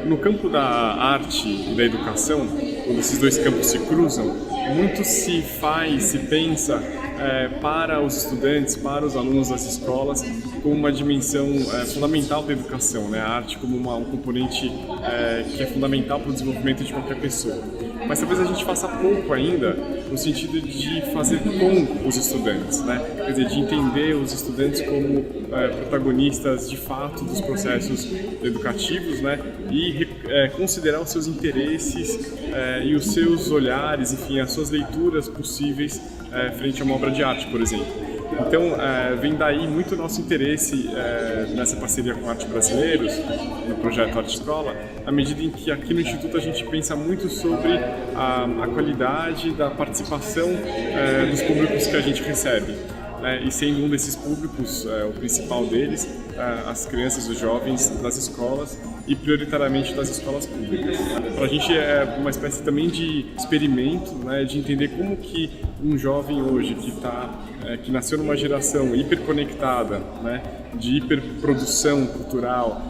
no campo da arte e da educação, quando esses dois campos se cruzam, muito se faz, se pensa para os estudantes, para os alunos das escolas, como uma dimensão fundamental da educação, né? A arte como um componente que é fundamental para o desenvolvimento de qualquer pessoa. Mas talvez a gente faça pouco ainda no sentido de fazer com os estudantes, né? Quer dizer, de entender os estudantes como protagonistas de fato dos processos educativos, né? E considerar os seus interesses e os seus olhares, enfim, as suas leituras possíveis frente a uma obra de arte, por exemplo. Então, vem daí muito nosso interesse nessa parceria com Arte Brasileiros, no projeto Arte Escola, à medida em que aqui no Instituto a gente pensa muito sobre a qualidade da participação dos públicos que a gente recebe. E sendo um desses públicos, o principal deles, as crianças e os jovens das escolas e prioritariamente das escolas públicas. Para a gente é uma espécie também de experimento, né, de entender como que um jovem hoje que nasceu numa geração hiperconectada, né, de hiperprodução cultural,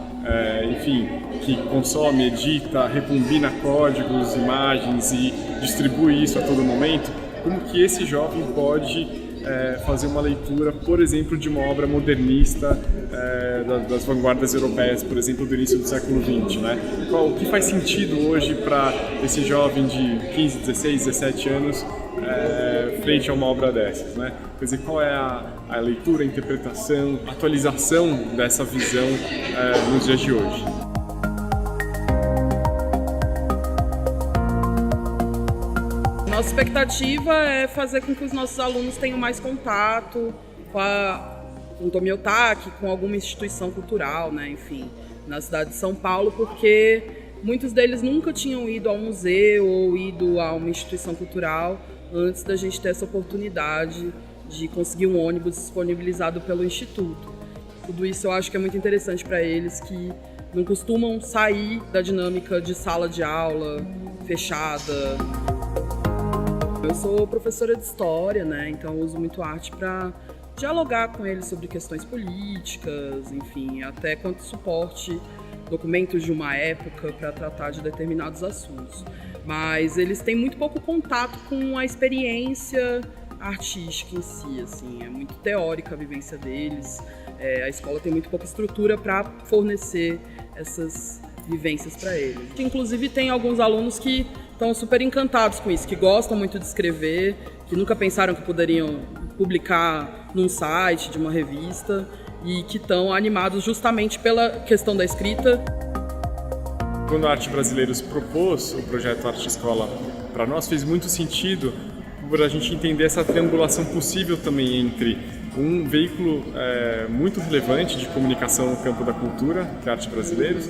enfim, que consome, edita, recombina códigos, imagens e distribui isso a todo momento, como que esse jovem pode fazer uma leitura, por exemplo, de uma obra modernista das vanguardas europeias, por exemplo, do início do século XX, né? O que faz sentido hoje para esse jovem de 15, 16, 17 anos frente a uma obra dessas, né? Quer dizer, qual é a leitura, a interpretação, a atualização dessa visão nos dias de hoje? Nossa expectativa é fazer com que os nossos alunos tenham mais contato com o Tomi Otaki, com alguma instituição cultural, né, enfim, na cidade de São Paulo, porque muitos deles nunca tinham ido a um museu ou ido a uma instituição cultural antes da gente ter essa oportunidade de conseguir um ônibus disponibilizado pelo Instituto. Tudo isso eu acho que é muito interessante para eles, que não costumam sair da dinâmica de sala de aula fechada. Eu sou professora de história, né? Então eu uso muito arte para dialogar com eles sobre questões políticas, enfim, até quanto suporte documentos de uma época para tratar de determinados assuntos. Mas eles têm muito pouco contato com a experiência artística em si, assim, é muito teórica a vivência deles. A escola tem muito pouca estrutura para fornecer essas vivências para eles. Inclusive tem alguns alunos que estão super encantados com isso, que gostam muito de escrever, que nunca pensaram que poderiam publicar num site de uma revista e que estão animados justamente pela questão da escrita. Quando a Arte Brasileiros propôs o projeto Arte Escola para nós, fez muito sentido por a gente entender essa triangulação possível também entre um veículo muito relevante de comunicação no campo da cultura, que é a Arte Brasileiros,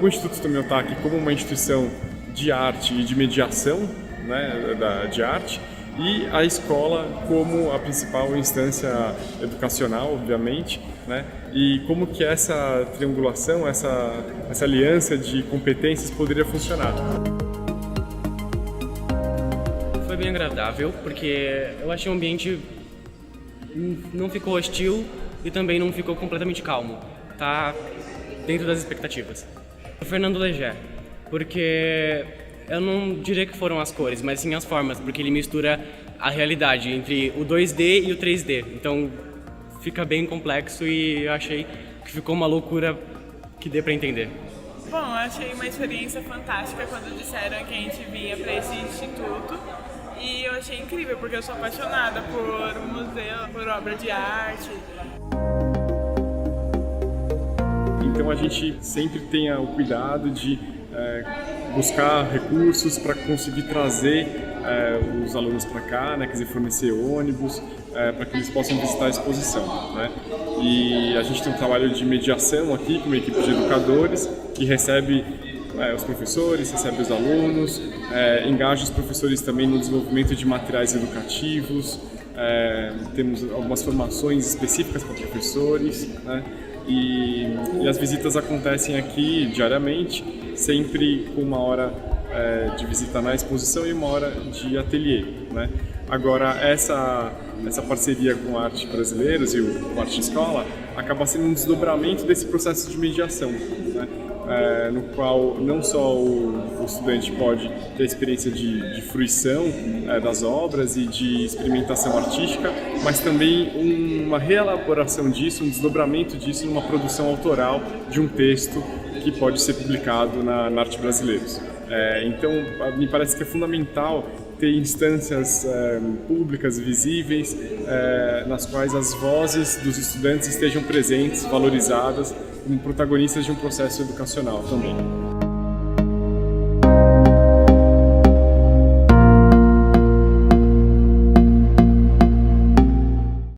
o Instituto Tomi Otaki como uma instituição de arte e de mediação, né, de arte, e a escola como a principal instância educacional, obviamente, né, e como que essa triangulação, essa aliança de competências poderia funcionar. Foi bem agradável, porque eu achei o ambiente não ficou hostil e também não ficou completamente calmo. Tá dentro das expectativas. O Fernando Leger, porque eu não diria que foram as cores, mas sim as formas, porque ele mistura a realidade entre o 2D e o 3D. Então fica bem complexo e eu achei que ficou uma loucura que dê para entender. Bom, eu achei uma experiência fantástica quando disseram que a gente vinha para esse instituto. E eu achei incrível, porque eu sou apaixonada por museu, por obra de arte. Então a gente sempre tem o cuidado de buscar recursos para conseguir trazer os alunos para cá, né, quer dizer, fornecer ônibus para que eles possam visitar a exposição, né? E a gente tem um trabalho de mediação aqui com uma equipe de educadores que recebe os professores, recebe os alunos, engaja os professores também no desenvolvimento de materiais educativos, temos algumas formações específicas para professores, né? E as visitas acontecem aqui diariamente, sempre com uma hora de visita na exposição e uma hora de ateliê, né? Agora, essa parceria com a Arte Brasileiros e o Arte Escola acaba sendo um desdobramento desse processo de mediação, né? No qual não só o estudante pode ter a experiência de fruição das obras e de experimentação artística, mas também uma reelaboração disso, um desdobramento disso numa produção autoral de um texto que pode ser publicado na Arte Brasileiros. Então, me parece que é fundamental ter instâncias públicas, visíveis, nas quais as vozes dos estudantes estejam presentes, valorizadas, como protagonistas de um processo educacional também.